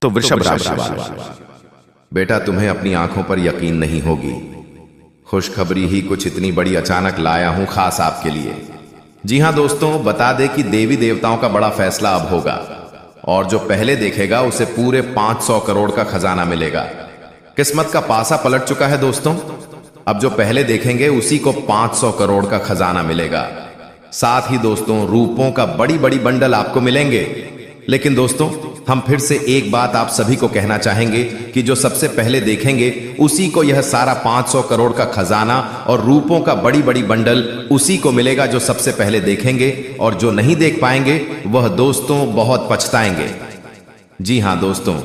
तो वृषभ राशि वाले, बेटा तुम्हें अपनी आंखों पर यकीन नहीं होगी। खुशखबरी ही कुछ इतनी बड़ी अचानक लाया हूं खास आपके लिए। जी हां दोस्तों, बता दें कि देवी देवताओं का बड़ा फैसला अब होगा और जो पहले देखेगा उसे पूरे 500 करोड़ का खजाना मिलेगा। किस्मत का पासा पलट चुका है दोस्तों। अब जो पहले देखेंगे उसी को 500 करोड़ का खजाना मिलेगा। साथ ही दोस्तों रूपों का बड़ी बड़ी बंडल आपको मिलेंगे। लेकिन दोस्तों हम फिर से एक बात आप सभी को कहना चाहेंगे कि जो सबसे पहले देखेंगे उसी को यह सारा 500 करोड़ का खजाना और रूपों का बड़ी बड़ी बंडल उसी को मिलेगा जो सबसे पहले देखेंगे, और जो नहीं देख पाएंगे वह दोस्तों बहुत पछताएंगे। जी हां दोस्तों,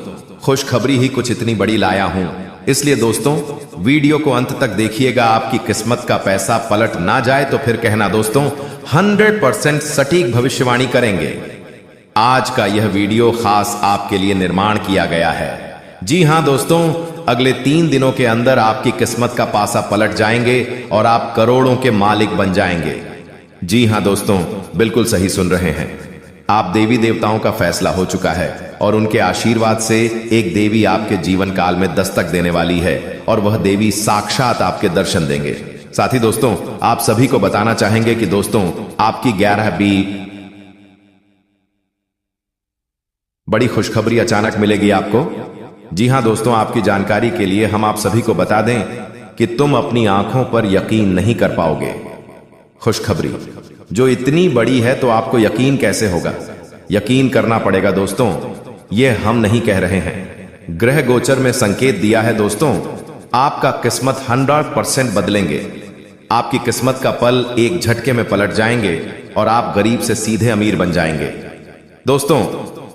खुशखबरी ही कुछ इतनी बड़ी लाया हूं, इसलिए दोस्तों वीडियो को अंत तक देखिएगा। आपकी किस्मत का पैसा पलट ना जाए तो फिर कहना दोस्तों 100% सटीक भविष्यवाणी करेंगे। आज का यह वीडियो खास आपके लिए निर्माण किया गया है। जी हां दोस्तों, अगले 3 दिनों के अंदर आपकी किस्मत का पासा पलट जाएंगे और आप करोड़ों के मालिक बन जाएंगे। जी हां दोस्तों, बिल्कुल सही सुन रहे हैं आप। देवी देवताओं का फैसला हो चुका है और उनके आशीर्वाद से एक देवी आपके जीवन काल में दस्तक देने वाली है और वह देवी साक्षात आपके दर्शन देंगे। साथ ही दोस्तों आप सभी को बताना चाहेंगे कि दोस्तों आपकी 11 बड़ी खुशखबरी अचानक मिलेगी आपको। जी हां दोस्तों, आपकी जानकारी के लिए हम आप सभी को बता दें कि तुम अपनी आंखों पर यकीन नहीं कर पाओगे। खुशखबरी जो इतनी बड़ी है तो आपको यकीन कैसे होगा? यकीन करना पड़ेगा दोस्तों, यह हम नहीं कह रहे हैं। ग्रह गोचर में संकेत दिया है दोस्तों, आपका किस्मत 100% बदलेंगे। आपकी किस्मत का पल एक झटके में पलट जाएंगे और आप गरीब से सीधे अमीर बन जाएंगे। दोस्तों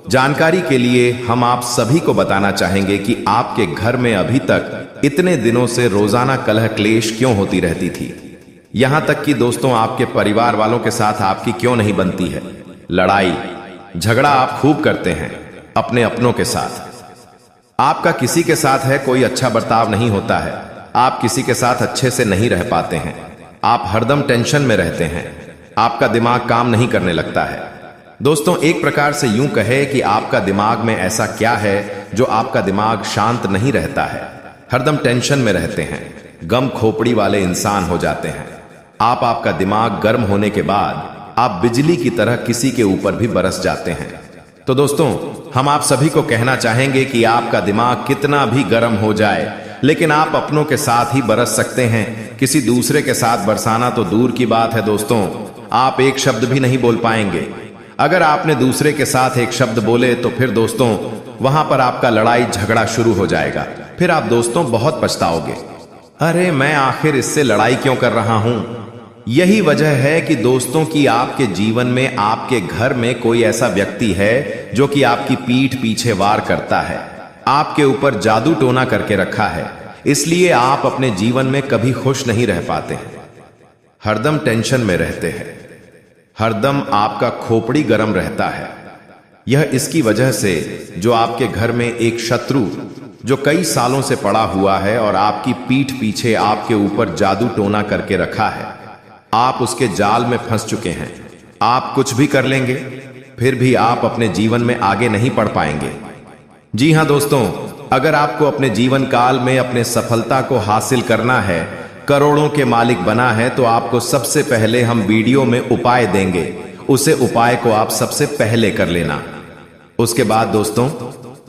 जानकारी के लिए हम आप सभी को बताना चाहेंगे कि आपके घर में अभी तक इतने दिनों से रोजाना कलह क्लेश क्यों होती रहती थी। यहां तक कि दोस्तों आपके परिवार वालों के साथ आपकी क्यों नहीं बनती है। लड़ाई झगड़ा आप खूब करते हैं अपने अपनों के साथ। आपका किसी के साथ है कोई अच्छा बर्ताव नहीं होता है। आप किसी के साथ अच्छे से नहीं रह पाते हैं। आप हरदम टेंशन में रहते हैं। आपका दिमाग काम नहीं करने लगता है। दोस्तों एक प्रकार से यूं कहे कि आपका दिमाग में ऐसा क्या है जो आपका दिमाग शांत नहीं रहता है। हरदम टेंशन में रहते हैं, गम खोपड़ी वाले इंसान हो जाते हैं। आपका दिमाग गर्म होने के बाद आप बिजली की तरह किसी के ऊपर भी बरस जाते हैं। तो दोस्तों हम आप सभी को कहना चाहेंगे कि आपका दिमाग कितना भी गर्म हो जाए लेकिन आप अपनों के साथ ही बरस सकते हैं। किसी दूसरे के साथ बरसाना तो दूर की बात है दोस्तों, आप एक शब्द भी नहीं बोल पाएंगे। अगर आपने दूसरे के साथ एक शब्द बोले तो फिर दोस्तों वहां पर आपका लड़ाई झगड़ा शुरू हो जाएगा। फिर आप दोस्तों बहुत पछताओगे, अरे मैं आखिर इससे लड़ाई क्यों कर रहा हूं। यही वजह है कि दोस्तों की आपके जीवन में आपके घर में कोई ऐसा व्यक्ति है जो कि आपकी पीठ पीछे वार करता है, आपके ऊपर जादू टोना करके रखा है। इसलिए आप अपने जीवन में कभी खुश नहीं रह पाते हैं, हरदम टेंशन में रहते हैं, हरदम आपका खोपड़ी गर्म रहता है। यह इसकी वजह से जो आपके घर में एक शत्रु जो कई सालों से पड़ा हुआ है और आपकी पीठ पीछे आपके ऊपर जादू टोना करके रखा है, आप उसके जाल में फंस चुके हैं। आप कुछ भी कर लेंगे फिर भी आप अपने जीवन में आगे नहीं बढ़ पाएंगे। जी हां दोस्तों, अगर आपको अपने जीवन काल में अपने सफलता को हासिल करना है, करोड़ों के मालिक बना है, तो आपको सबसे पहले हम वीडियो में उपाय देंगे। उसे उपाय को आप सबसे पहले कर लेना। उसके बाद दोस्तों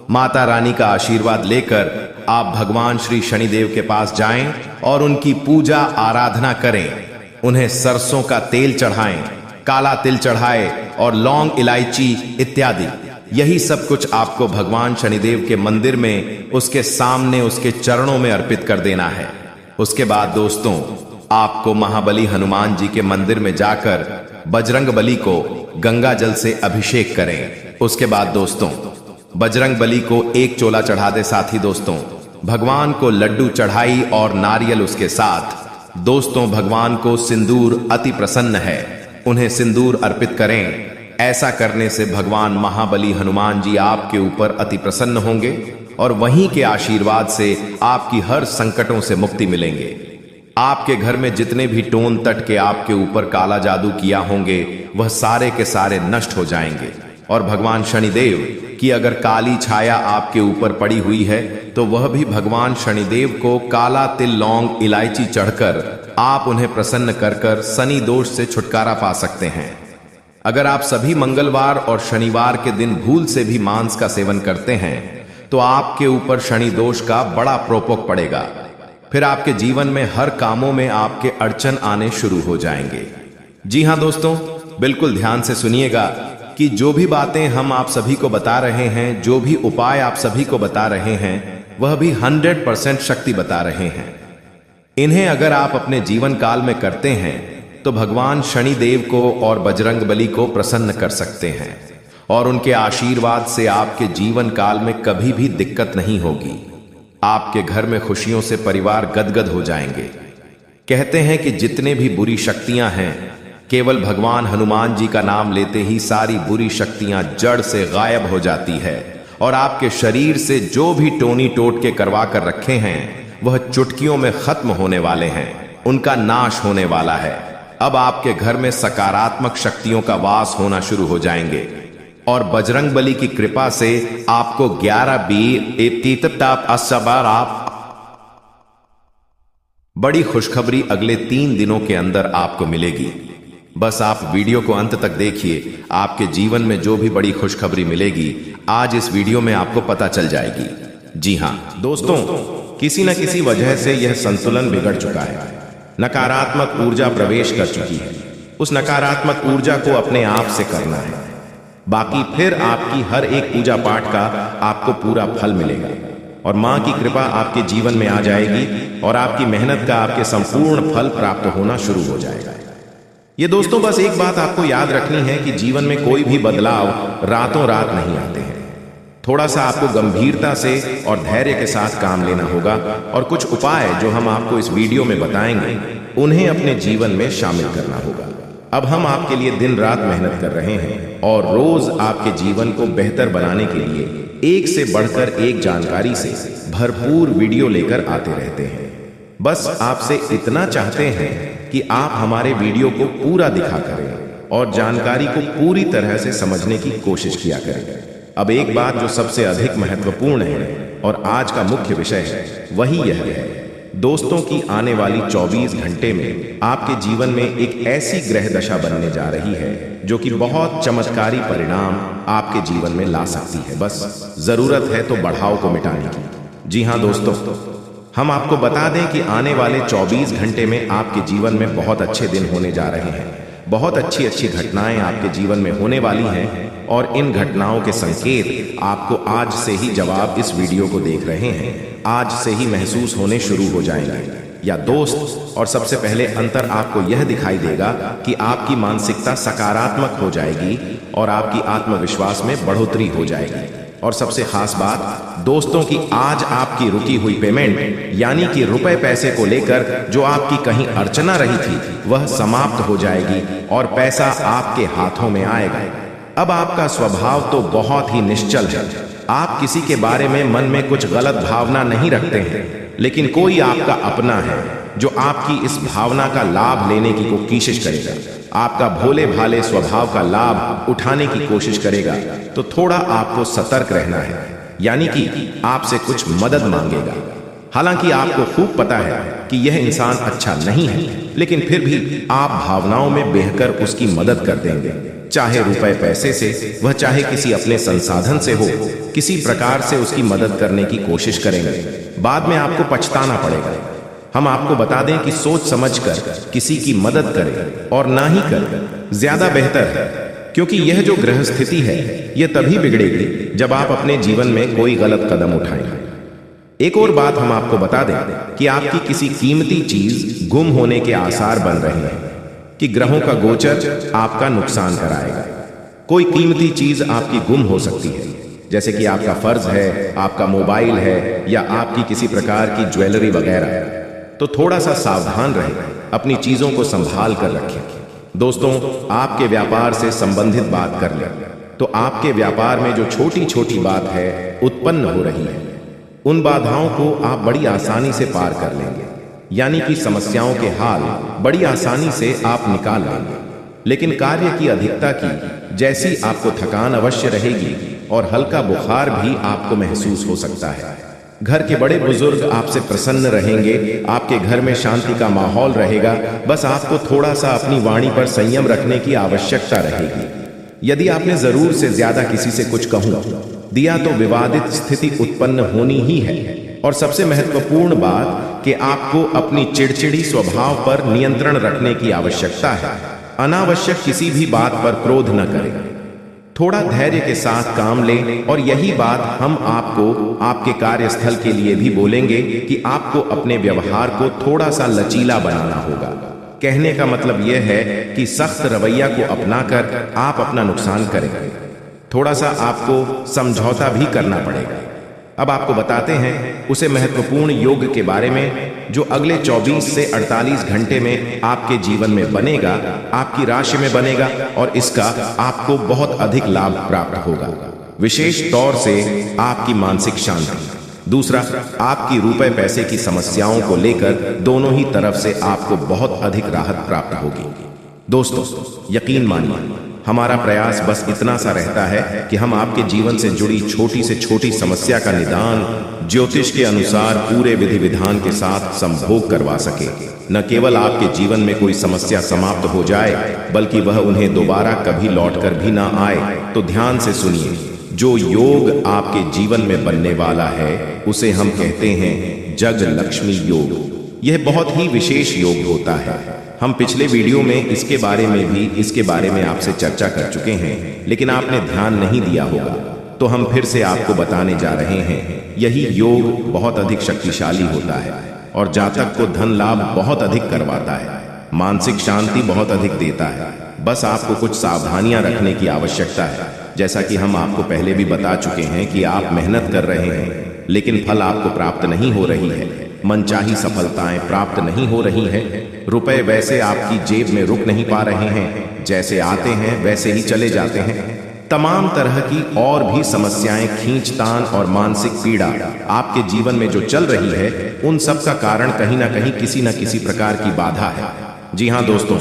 माता रानी का आशीर्वाद लेकर आप भगवान श्री शनिदेव के पास जाएं और उनकी पूजा आराधना करें। उन्हें सरसों का तेल चढ़ाएं, काला तिल चढ़ाएं और लौंग इलायची इत्यादि। यही सब कुछ आपको भगवान शनिदेव के मंदिर में उसके सामने उसके चरणों में अर्पित कर देना है। उसके बाद दोस्तों आपको महाबली हनुमान जी के मंदिर में जाकर बजरंग बली को गंगा जल से अभिषेक करें। उसके बाद दोस्तों बजरंग बली को एक चोला चढ़ा दे। साथ ही दोस्तों भगवान को लड्डू चढ़ाई और नारियल उसके साथ। दोस्तों भगवान को सिंदूर अति प्रसन्न है, उन्हें सिंदूर अर्पित करें। ऐसा करने से भगवान महाबली हनुमान जी आपके ऊपर अति प्रसन्न होंगे और वहीं के आशीर्वाद से आपकी हर संकटों से मुक्ति मिलेंगे। आपके घर में जितने भी टोन तट के आपके ऊपर काला जादू किया होंगे वह सारे के सारे नष्ट हो जाएंगे और भगवान शनिदेव कि अगर काली छाया आपके ऊपर पड़ी हुई है तो वह भी भगवान शनिदेव को काला तिल, लौंग, इलायची चढ़कर आप उन्हें प्रसन्न कर कर शनि दोष से छुटकारा पा सकते हैं। अगर आप सभी मंगलवार और शनिवार के दिन भूल से भी मांस का सेवन करते हैं तो आपके ऊपर शनि दोष का बड़ा प्रकोप पड़ेगा। फिर आपके जीवन में हर कामों में आपके अड़चन आने शुरू हो जाएंगे। जी हां दोस्तों, बिल्कुल ध्यान से सुनिएगा कि जो भी बातें हम आप सभी को बता रहे हैं, जो भी उपाय आप सभी को बता रहे हैं, वह भी 100% शक्ति बता रहे हैं। इन्हें अगर आप अपने जीवन काल में करते हैं तो भगवान शनि देव को और बजरंग बली को प्रसन्न कर सकते हैं और उनके आशीर्वाद से आपके जीवन काल में कभी भी दिक्कत नहीं होगी। आपके घर में खुशियों से परिवार गदगद हो जाएंगे। कहते हैं कि जितने भी बुरी शक्तियां हैं, केवल भगवान हनुमान जी का नाम लेते ही सारी बुरी शक्तियां जड़ से गायब हो जाती है और आपके शरीर से जो भी टोनी टोट के करवा कर रखे हैं वह चुटकियों में खत्म होने वाले हैं, उनका नाश होने वाला है। अब आपके घर में सकारात्मक शक्तियों का वास होना शुरू हो जाएंगे और बजरंग बली की कृपा से आपको 11 बड़ी खुशखबरी अगले 3 दिनों के अंदर आपको मिलेगी। बस आप वीडियो को अंत तक देखिए, आपके जीवन में जो भी बड़ी खुशखबरी मिलेगी आज इस वीडियो में आपको पता चल जाएगी। जी हां दोस्तों, किसी न किसी वजह से यह संतुलन बिगड़ चुका है, नकारात्मक ऊर्जा प्रवेश कर चुकी है। उस नकारात्मक ऊर्जा को अपने आप से करना है, बाकी फिर आपकी हर एक पूजा पाठ का आपको पूरा फल मिलेगा और मां की कृपा आपके जीवन में आ जाएगी और आपकी मेहनत का आपके संपूर्ण फल प्राप्त होना शुरू हो जाएगा। ये दोस्तों बस एक बात आपको याद रखनी है कि जीवन में कोई भी बदलाव रातों रात नहीं आते हैं। थोड़ा सा आपको गंभीरता से और धैर्य के साथ काम लेना होगा और कुछ उपाय जो हम आपको इस वीडियो में बताएंगे उन्हें अपने जीवन में शामिल करना होगा। अब हम आपके लिए दिन रात मेहनत कर रहे हैं और रोज आपके जीवन को बेहतर बनाने के लिए एक से बढ़कर एक जानकारी से भरपूर वीडियो लेकर आते रहते हैं। बस आपसे इतना चाहते हैं कि आप हमारे वीडियो को पूरा दिखा करें और जानकारी को पूरी तरह से समझने की कोशिश किया करें। अब एक बात जो सबसे अधिक महत्वपूर्ण है और आज का मुख्य विषय है वही यह है दोस्तों कि आने वाली 24 घंटे में आपके जीवन में एक ऐसी ग्रह दशा बनने जा रही है जो कि बहुत चमत्कारी परिणाम आपके जीवन में ला सकती है। बस जरूरत है तो बढ़ाव को मिटाने की। जी हां दोस्तों, हम आपको बता दें कि आने वाले 24 घंटे में आपके जीवन में बहुत अच्छे दिन होने जा रहे हैं। बहुत अच्छी अच्छी घटनाएं आपके जीवन में होने वाली हैं और इन घटनाओं के संकेत आपको आज से ही, जवाब इस वीडियो को देख रहे हैं, आज से ही महसूस होने शुरू हो जाएंगे या दोस्त। और सबसे पहले अंतर आपको यह दिखाई देगा कि आपकी मानसिकता सकारात्मक हो जाएगी और आपकी आत्मविश्वास में बढ़ोतरी हो जाएगी। और सबसे खास बात दोस्तों कि आज आपकी रुकी हुई पेमेंट यानी कि रुपए पैसे को लेकर जो आपकी कहीं अड़चना रही थी वह समाप्त हो जाएगी और पैसा आपके हाथों में आएगा। अब आपका स्वभाव तो बहुत ही निश्चल है। आप किसी के बारे में मन में कुछ गलत भावना नहीं रखते हैं, लेकिन कोई आपका अपना है जो आपकी इस भावना का लाभ लेने की कोशिश करेगा, आपका भोले भाले स्वभाव का लाभ उठाने की कोशिश करेगा। तो थोड़ा आपको सतर्क रहना है, यानी कि आपसे कुछ मदद मांगेगा। हालांकि आपको खूब पता है कि यह इंसान अच्छा नहीं है, लेकिन फिर भी आप भावनाओं में बहकर उसकी मदद कर देंगे, चाहे रुपए पैसे से, वह चाहे किसी अपने संसाधन से हो, किसी प्रकार से उसकी मदद करने की कोशिश करेंगे। बाद में आपको पछताना पड़ेगा। हम आपको बता दें कि सोच समझकर किसी की मदद करें और ना ही करें, ज्यादा बेहतर है, क्योंकि यह जो ग्रह स्थिति है यह तभी बिगड़ेगी जब आप अपने जीवन में कोई गलत कदम उठाएंगे। एक और बात हम आपको बता दें कि आपकी किसी कीमती चीज गुम होने के आसार बन रहे हैं कि ग्रहों का गोचर आपका नुकसान कराएगा। कोई कीमती चीज आपकी गुम हो सकती है, जैसे कि आपका फर्ज है, आपका मोबाइल है या आपकी किसी प्रकार की ज्वेलरी वगैरह। तो थोड़ा सा सावधान रहें, अपनी चीजों को संभाल कर रखें। दोस्तों, आपके व्यापार से संबंधित बात कर लें तो आपके व्यापार में जो छोटी छोटी बात है उत्पन्न हो रही है, उन बाधाओं को आप बड़ी आसानी से पार कर लेंगे, यानी कि समस्याओं के हाल बड़ी आसानी से आप निकाल लेंगे। लेकिन कार्य की अधिकता की जैसी आपको थकान अवश्य रहेगी और हल्का बुखार भी आपको महसूस हो सकता है। घर के बड़े बुजुर्ग आपसे प्रसन्न रहेंगे, आपके घर में शांति का माहौल रहेगा। बस आपको थोड़ा सा अपनी वाणी पर संयम रखने की आवश्यकता रहेगी। यदि आपने जरूर से ज्यादा किसी से कुछ कहूं दिया तो विवादित स्थिति उत्पन्न होनी ही है। और सबसे महत्वपूर्ण बात कि आपको अपनी चिड़चिड़ी स्वभाव पर नियंत्रण रखने की आवश्यकता है। अनावश्यक किसी भी बात पर क्रोध न करें, थोड़ा धैर्य के साथ काम लें। और यही बात हम आपको आपके कार्यस्थल के लिए भी बोलेंगे कि आपको अपने व्यवहार को थोड़ा सा लचीला बनाना होगा। कहने का मतलब यह है कि सख्त रवैया को अपनाकर आप अपना नुकसान करेंगे। थोड़ा सा आपको समझौता भी करना पड़ेगा। अब आपको बताते हैं उसे महत्वपूर्ण योग के बारे में जो अगले 24 से 48 घंटे में आपके जीवन में बनेगा, आपकी राशि में बनेगा और इसका आपको बहुत अधिक लाभ प्राप्त होगा। विशेष तौर से आपकी मानसिक शांति। दूसरा, आपकी रुपए पैसे की समस्याओं को लेकर दोनों ही तरफ से आपको बहुत अधिक राहत प्राप्त होगी। दोस्तों, यकीन मानिए, हमारा प्रयास बस इतना सा रहता है कि हम आपके जीवन से जुड़ी छोटी से छोटी समस्या का निदान ज्योतिष के अनुसार पूरे विधि विधान के साथ संभोग करवा सके। न केवल आपके जीवन में कोई समस्या समाप्त हो जाए, बल्कि वह उन्हें दोबारा कभी लौटकर भी ना आए। तो ध्यान से सुनिए, जो योग आपके जीवन में बनने वाला है उसे हम कहते हैं जग लक्ष्मी योग। यह बहुत ही विशेष योग होता है। हम पिछले वीडियो में इसके बारे में आपसे चर्चा कर चुके हैं, लेकिन आपने ध्यान नहीं दिया होगा, तो हम फिर से आपको बताने जा रहे हैं। यही योग बहुत अधिक शक्तिशाली होता है और जातक को धन लाभ बहुत अधिक करवाता है, मानसिक शांति बहुत अधिक देता है। बस आपको कुछ सावधानियां रखने की आवश्यकता है। जैसा कि हम आपको पहले भी बता चुके हैं कि आप मेहनत कर रहे हैं, लेकिन फल आपको प्राप्त नहीं हो रही है। मनचाही सफलताएं प्राप्त नहीं हो रही हैं। रुपए वैसे आपकी जेब में रुक नहीं पा रहे हैं, जैसे आते हैं वैसे ही चले जाते हैं। तमाम तरह की और भी समस्याएं, खींचतान और मानसिक पीड़ा आपके जीवन में जो चल रही है, उन सब का कारण कहीं ना कहीं किसी न किसी प्रकार की बाधा है। जी हाँ दोस्तों,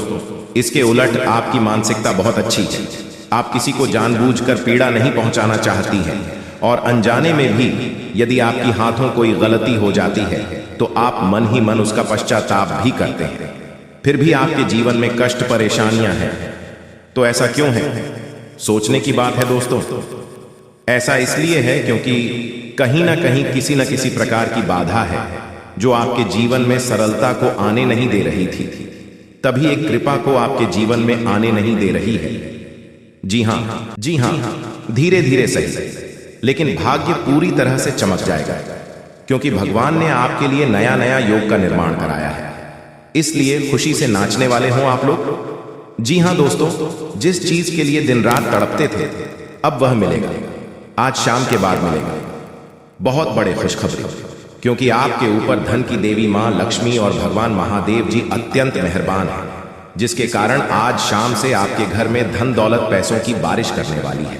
इसके उलट आपकी मानसिकता बहुत अच्छी है। आप किसी को जानबूझकर पीड़ा नहीं पहुंचाना चाहती हैं और अनजाने में भी यदि आपकी हाथों कोई गलती हो जाती है तो आप मन ही मन उसका पश्चाताप भी करते हैं। फिर भी आपके जीवन में कष्ट परेशानियां हैं। तो ऐसा क्यों है? सोचने की बात है दोस्तों। ऐसा इसलिए है क्योंकि कहीं ना कहीं किसी न किसी प्रकार की बाधा है जो आपके जीवन में सरलता को आने नहीं दे रही थी। तभी एक कृपा को आपके जीवन में आने नहीं दे रही है। जी हाँ, धीरे धीरे सही, लेकिन भाग्य पूरी तरह से चमक जाएगा, क्योंकि भगवान ने आपके लिए नया नया योग का निर्माण कराया है। इसलिए खुशी से नाचने वाले हों आप लोग। जी हाँ दोस्तों, जिस चीज के लिए दिन रात तड़पते थे अब वह मिलेगा, आज शाम के बाद मिलेगा। बहुत बड़े खुशखबरी, क्योंकि आपके ऊपर धन की देवी मां लक्ष्मी और भगवान महादेव जी अत्यंत मेहरबान हैं, जिसके कारण आज शाम से आपके घर में धन दौलत पैसों की बारिश करने वाली है।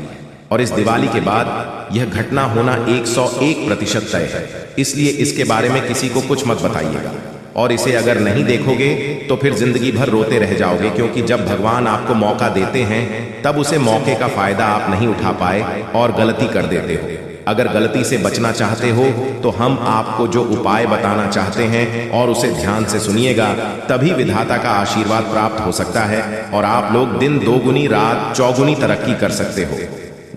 और इस दिवाली के बाद यह घटना होना 101% तय है। इसलिए इसके बारे में किसी को कुछ मत बताइएगा, और इसे अगर नहीं देखोगे तो फिर जिंदगी भर रोते रह जाओगे, क्योंकि जब भगवान आपको मौका देते हैं तब उसे मौके का फायदा आप नहीं उठा पाए और गलती कर देते हो। अगर गलती से बचना चाहते हो तो हम आपको जो उपाय बताना चाहते हैं और उसे ध्यान से सुनिएगा, तभी विधाता का आशीर्वाद प्राप्त हो सकता है और आप लोग दिन दोगुनी रात चौगुनी तरक्की कर सकते हो।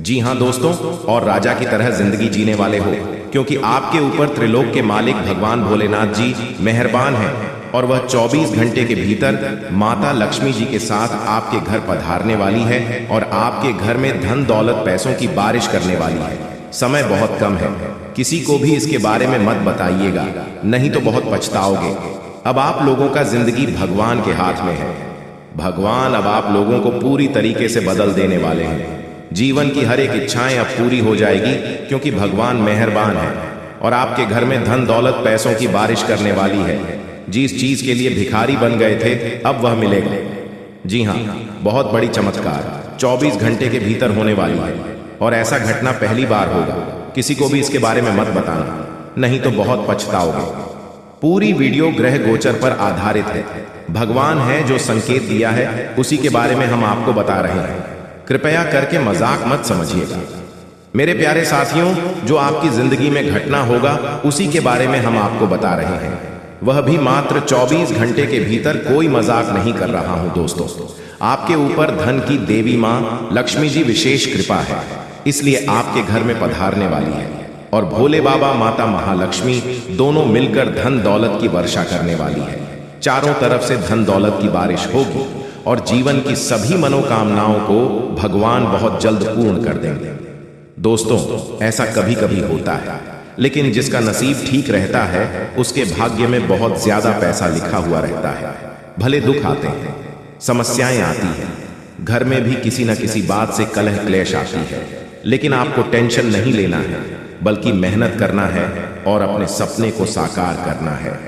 जी हाँ दोस्तों, और राजा की तरह जिंदगी जीने वाले हो, क्योंकि आपके ऊपर त्रिलोक के मालिक भगवान भोलेनाथ जी मेहरबान हैं और वह 24 घंटे के भीतर माता लक्ष्मी जी के साथ आपके घर पधारने वाली है और आपके घर में धन दौलत पैसों की बारिश करने वाली है। समय बहुत कम है, किसी को भी इसके बारे में मत बताइएगा, नहीं तो बहुत पछताओगे। अब आप लोगों का जिंदगी भगवान के हाथ में है। भगवान अब आप लोगों को पूरी तरीके से बदल देने वाले हैं। जीवन की हर एक इच्छाएं अब पूरी हो जाएगी, क्योंकि भगवान मेहरबान है और आपके घर में धन दौलत पैसों की बारिश करने वाली है। जिस चीज के लिए भिखारी बन गए थे अब वह मिलेगा। जी हाँ, बहुत बड़ी चमत्कार 24 घंटे के भीतर होने वाली है और ऐसा घटना पहली बार होगा। किसी को भी इसके बारे में मत बताना, नहीं तो बहुत पछताओगे। पूरी वीडियो ग्रह गोचर पर आधारित है। भगवान है जो संकेत दिया है, उसी के बारे में हम आपको बता रहे हैं। कृपया करके मजाक मत समझिएगा। मेरे प्यारे साथियों, जो आपकी जिंदगी में घटना होगा उसी के बारे में हम आपको बता रहे हैं। वह भी मात्र 24 घंटे के भीतर। कोई मजाक नहीं कर रहा हूं दोस्तों। आपके ऊपर धन की देवी मां लक्ष्मी जी विशेष कृपा है, इसलिए आपके घर में पधारने वाली है और भोले बाबा माता महालक्ष्मी दोनों मिलकर धन दौलत की वर्षा करने वाली है। चारों तरफ से धन दौलत की बारिश होगी और जीवन की सभी मनोकामनाओं को भगवान बहुत जल्द पूर्ण कर देंगे। दोस्तों, ऐसा कभी कभी होता है, लेकिन जिसका नसीब ठीक रहता है उसके भाग्य में बहुत ज्यादा पैसा लिखा हुआ रहता है। भले दुख आते हैं, समस्याएं आती हैं, घर में भी किसी न किसी बात से कलह क्लेश आती है, लेकिन आपको टेंशन नहीं लेना है, बल्कि मेहनत करना है और अपने सपने को साकार करना है।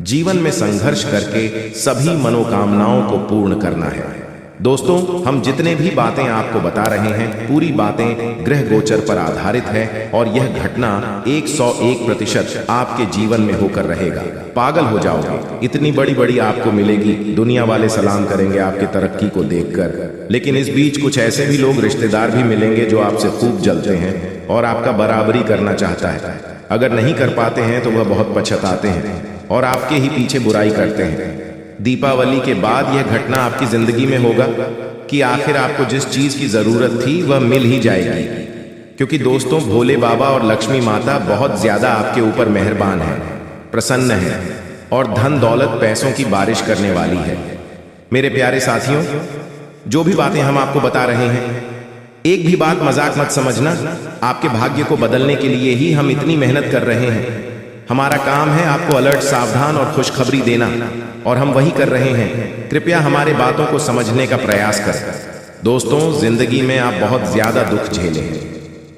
जीवन में संघर्ष करके सभी मनोकामनाओं को पूर्ण करना है। दोस्तों, हम जितने भी बातें आपको बता रहे हैं, पूरी बातें ग्रह गोचर पर आधारित है और यह घटना 101% आपके जीवन में होकर रहेगा। पागल हो जाओगे, इतनी बड़ी बड़ी आपको मिलेगी, दुनिया वाले सलाम करेंगे आपकी तरक्की को देखकर। लेकिन इस बीच कुछ ऐसे भी लोग रिश्तेदार भी मिलेंगे जो आपसे खूब जलते हैं और आपका बराबरी करना चाहता है। अगर नहीं कर पाते हैं तो वह बहुत पछताते हैं और आपके ही पीछे बुराई करते हैं। दीपावली के बाद यह घटना आपकी जिंदगी में होगा कि आखिर आपको जिस चीज की जरूरत थी वह मिल ही जाएगी, क्योंकि दोस्तों भोले बाबा और लक्ष्मी माता बहुत ज्यादा आपके ऊपर मेहरबान है, प्रसन्न है और धन दौलत पैसों की बारिश करने वाली है। मेरे प्यारे साथियों, जो भी बातें हम आपको बता रहे हैं, एक भी बात मजाक मत समझना। आपके भाग्य को बदलने के लिए ही हम इतनी मेहनत कर रहे हैं। हमारा काम है आपको अलर्ट, सावधान और खुशखबरी देना, और हम वही कर रहे हैं। कृपया हमारे बातों को समझने का प्रयास करें। दोस्तों, जिंदगी में आप बहुत ज्यादा दुख झेले हैं,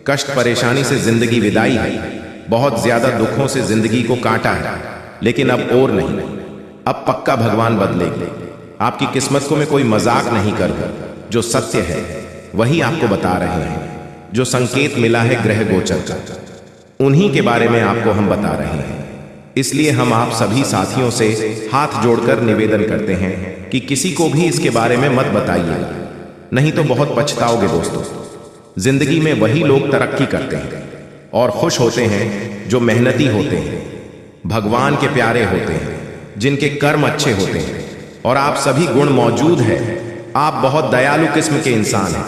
कष्ट परेशानी से जिंदगी विदाई है, बहुत ज्यादा दुखों से जिंदगी को काटा है, लेकिन अब और नहीं, अब पक्का भगवान बदलेंगे। आपकी किस्मत को मैं कोई मजाक नहीं करूंगा, जो सत्य है वही आपको बता रहे हैं। जो संकेत मिला है ग्रह गोचर का, उन्हीं के बारे में आपको हम बता रहे हैं। इसलिए हम आप सभी साथियों से हाथ जोड़कर निवेदन करते हैं कि किसी को भी इसके बारे में मत बताइएगा, नहीं तो बहुत पछताओगे। दोस्तों, जिंदगी में वही लोग तरक्की करते हैं और खुश होते हैं जो मेहनती होते हैं, भगवान के प्यारे होते हैं, जिनके कर्म अच्छे होते हैं और आप सभी गुण मौजूद है। आप बहुत दयालु किस्म के इंसान हैं,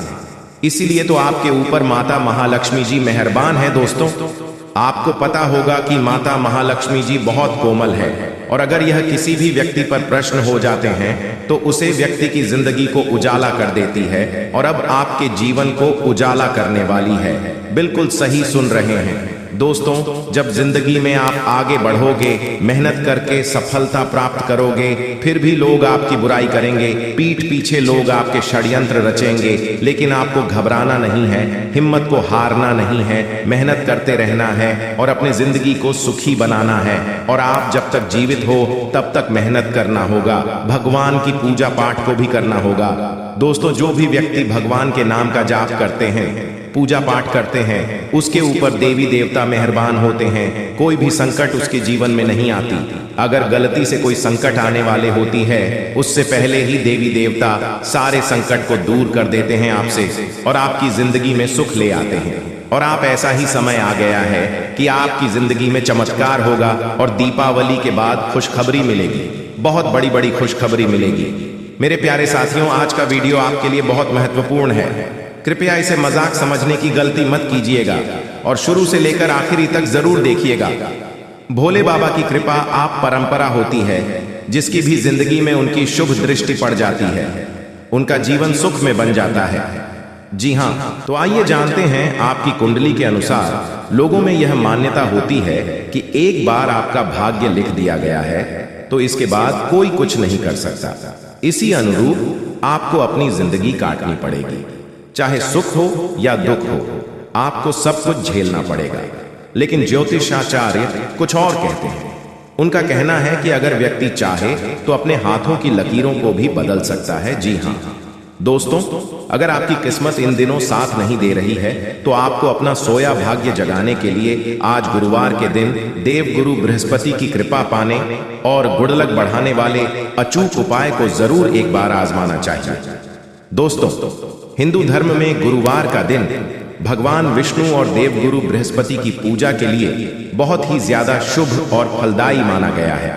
इसीलिए तो आपके ऊपर माता महालक्ष्मी जी मेहरबान है। दोस्तों, आपको पता होगा कि माता महालक्ष्मी जी बहुत कोमल है और अगर यह किसी भी व्यक्ति पर प्रश्न हो जाते हैं तो उसे व्यक्ति की जिंदगी को उजाला कर देती है और अब आपके जीवन को उजाला करने वाली है। बिल्कुल सही सुन रहे हैं दोस्तों, जब जिंदगी में आप आगे बढ़ोगे, मेहनत करके सफलता प्राप्त करोगे, फिर भी लोग आपकी बुराई करेंगे, पीठ पीछे लोग आपके षड्यंत्र रचेंगे, लेकिन आपको घबराना नहीं है, हिम्मत को हारना नहीं है, मेहनत करते रहना है और अपने जिंदगी को सुखी बनाना है। और आप जब तक जीवित हो तब तक मेहनत करना होगा, भगवान की पूजा पाठ को भी करना होगा। दोस्तों, जो भी व्यक्ति भगवान के नाम का जाप करते हैं, पूजा पाठ करते हैं, उसके ऊपर देवी देवता मेहरबान होते हैं, कोई भी संकट उसके जीवन में नहीं आती। अगर गलती से कोई संकट आने वाले होती है, उससे पहले ही देवी देवता सारे संकट को दूर कर देते हैं आपसे और आपकी जिंदगी में सुख ले आते हैं। और आप ऐसा ही समय आ गया है कि आपकी जिंदगी में चमत्कार होगा और दीपावली के बाद खुशखबरी मिलेगी, बहुत बड़ी बड़ी खुशखबरी मिलेगी। मेरे प्यारे साथियों, आज का वीडियो आपके लिए बहुत महत्वपूर्ण है। कृपया इसे मजाक समझने की गलती मत कीजिएगा और शुरू से लेकर आखिरी तक जरूर देखिएगा। भोले बाबा की कृपा आप परंपरा होती है, जिसकी भी जिंदगी में उनकी शुभ दृष्टि पड़ जाती है, उनका जीवन सुख में बन जाता है। जी हाँ, तो आइए जानते हैं। आपकी कुंडली के अनुसार लोगों में यह मान्यता होती है कि एक बार आपका भाग्य लिख दिया गया है तो इसके बाद कोई कुछ नहीं कर सकता। इसी अनुरूप आपको अपनी जिंदगी काटनी पड़ेगी, चाहे सुख हो या दुख हो, आपको सब कुछ झेलना पड़ेगा। लेकिन ज्योतिषाचार्य कुछ और कहते हैं। उनका कहना है कि अगर व्यक्ति चाहे तो अपने हाथों की लकीरों को भी बदल सकता है। जी हाँ दोस्तों, अगर आपकी किस्मत इन दिनों साथ नहीं दे रही है तो आपको अपना सोया भाग्य जगाने के लिए आज गुरुवार के दिन देवगुरु बृहस्पति की कृपा पाने और गुडलक बढ़ाने वाले अचूक उपाय को जरूर एक बार आजमाना चाहिए। दोस्तों, हिंदू धर्म में गुरुवार का दिन भगवान विष्णु और देवगुरु बृहस्पति की पूजा के लिए बहुत ही ज्यादा शुभ और फलदायी माना गया है।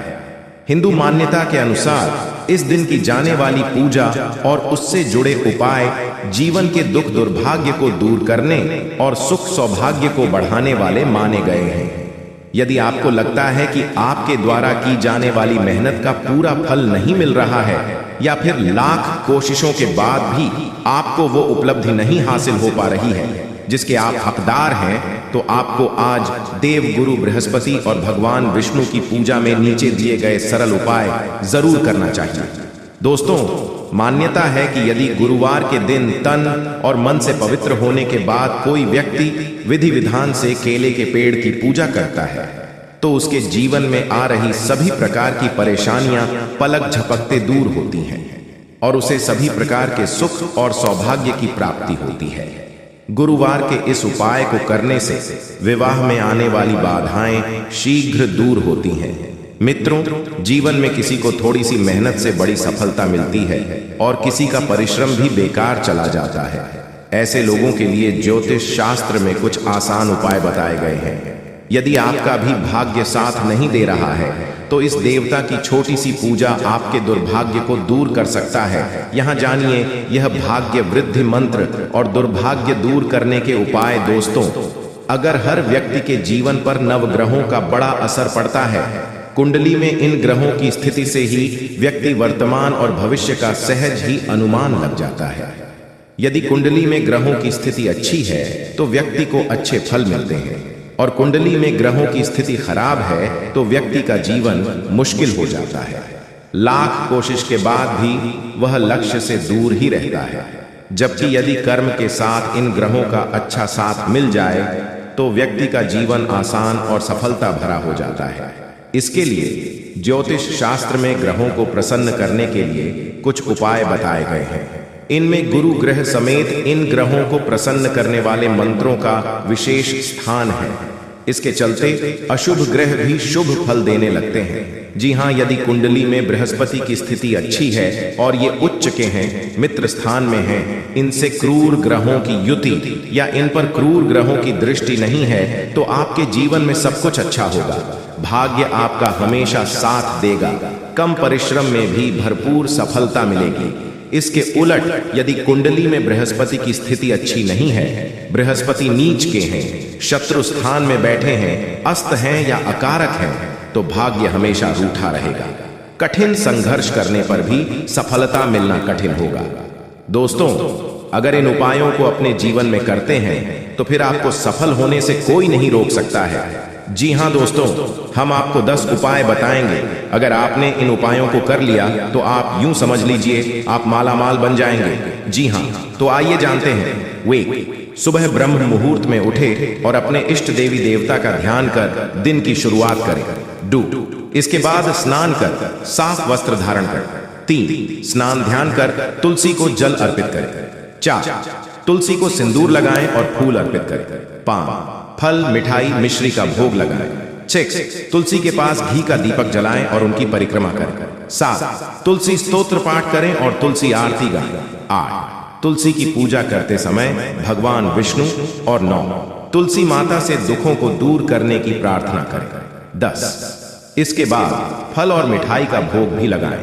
हिंदू मान्यता के अनुसार इस दिन की जाने वाली पूजा और उससे जुड़े उपाय जीवन के दुख दुर्भाग्य को दूर करने और सुख सौभाग्य को बढ़ाने वाले माने गए हैं। यदि आपको लगता है कि आपके द्वारा की जाने वाली मेहनत का पूरा फल नहीं मिल रहा है या फिर लाख कोशिशों के बाद भी आपको वो उपलब्धि नहीं हासिल हो पा रही है जिसके आप हकदार हैं, तो आपको आज देव गुरु बृहस्पति और भगवान विष्णु की पूजा में नीचे दिए गए सरल उपाय जरूर करना चाहिए। दोस्तों, मान्यता है कि यदि गुरुवार के दिन तन और मन से पवित्र होने के बाद कोई व्यक्ति विधि विधान से केले के पेड़ की पूजा करता है तो उसके जीवन में आ रही सभी प्रकार की परेशानियां पलक झपकते दूर होती हैं और उसे सभी प्रकार के सुख और सौभाग्य की प्राप्ति होती है। गुरुवार के इस उपाय को करने से विवाह में आने वाली बाधाएं शीघ्र दूर होती हैं। मित्रों, जीवन में किसी को थोड़ी सी मेहनत से बड़ी सफलता मिलती है और किसी का परिश्रम भी बेकार चला जाता है। ऐसे लोगों के लिए ज्योतिष शास्त्र में कुछ आसान उपाय बताए गए हैं। यदि आपका भी भाग्य साथ नहीं दे रहा है तो इस देवता की छोटी सी पूजा आपके दुर्भाग्य को दूर कर सकता है। यहाँ जानिए यह भाग्य वृद्धि मंत्र और दुर्भाग्य दूर करने के उपाय। दोस्तों, अगर हर व्यक्ति के जीवन पर नवग्रहों का बड़ा असर पड़ता है, कुंडली में इन ग्रहों की स्थिति से ही व्यक्ति वर्तमान और भविष्य का सहज ही अनुमान लग जाता है। यदि कुंडली में ग्रहों की स्थिति अच्छी है तो व्यक्ति को अच्छे फल मिलते हैं और कुंडली में ग्रहों की स्थिति खराब है तो व्यक्ति का जीवन मुश्किल हो जाता है। लाख कोशिश के बाद भी वह लक्ष्य से दूर ही रहता है। जबकि यदि कर्म के साथ इन ग्रहों का अच्छा साथ मिल जाए तो व्यक्ति का जीवन आसान और सफलता भरा हो जाता है। इसके लिए ज्योतिष शास्त्र में ग्रहों को प्रसन्न करने के लिए कुछ उपाय बताए गए हैं। इनमें गुरु ग्रह समेत इन ग्रहों को प्रसन्न करने वाले मंत्रों का विशेष स्थान है। इसके चलते अशुभ ग्रह भी शुभ फल देने लगते हैं। जी हाँ, यदि कुंडली में बृहस्पति की स्थिति अच्छी है और ये उच्च के हैं, मित्र स्थान में हैं, इनसे क्रूर ग्रहों की युति या इन पर क्रूर ग्रहों की दृष्टि नहीं है तो आपके जीवन में सब कुछ अच्छा होगा। भाग्य आपका हमेशा साथ देगा, कम परिश्रम में भी भरपूर सफलता मिलेगी। इसके उलट यदि कुंडली में बृहस्पति की स्थिति अच्छी नहीं है, बृहस्पति नीच के हैं, शत्रु स्थान में बैठे हैं, अस्त हैं या अकारक हैं, तो भाग्य हमेशा रूठा रहेगा। कठिन संघर्ष करने पर भी सफलता मिलना कठिन होगा। दोस्तों, अगर इन उपायों को अपने जीवन में करते हैं तो फिर आपको सफल होने से कोई नहीं रोक सकता है। जी हाँ दोस्तों, हम आपको 10 उपाय बताएंगे। अगर आपने इन उपायों को कर लिया तो आप यूं समझ लीजिए आप मालामाल बन जाएंगे। जी हाँ, तो आइए जानते हैं। वे सुबह ब्रह्म मुहूर्त में उठे और अपने इष्ट देवी देवता का ध्यान कर दिन की शुरुआत करें। 2, इसके बाद स्नान कर साफ वस्त्र धारण कर। 3, स्नान ध्यान कर तुलसी को जल अर्पित करें। 4, तुलसी को सिंदूर लगाएं और फूल अर्पित करें। 5, फल मिठाई मिश्री का भोग लगाएं। 6, तुलसी के पास घी का दीपक जलाएं और उनकी परिक्रमा करें। 7, तुलसी स्तोत्र पाठ करें और तुलसी आरती गाएं। 8, तुलसी की पूजा करते समय भगवान विष्णु। और 9, तुलसी माता से दुखों को दूर करने की प्रार्थना करें। 10, इसके बाद फल और मिठाई का भोग भी लगाएं।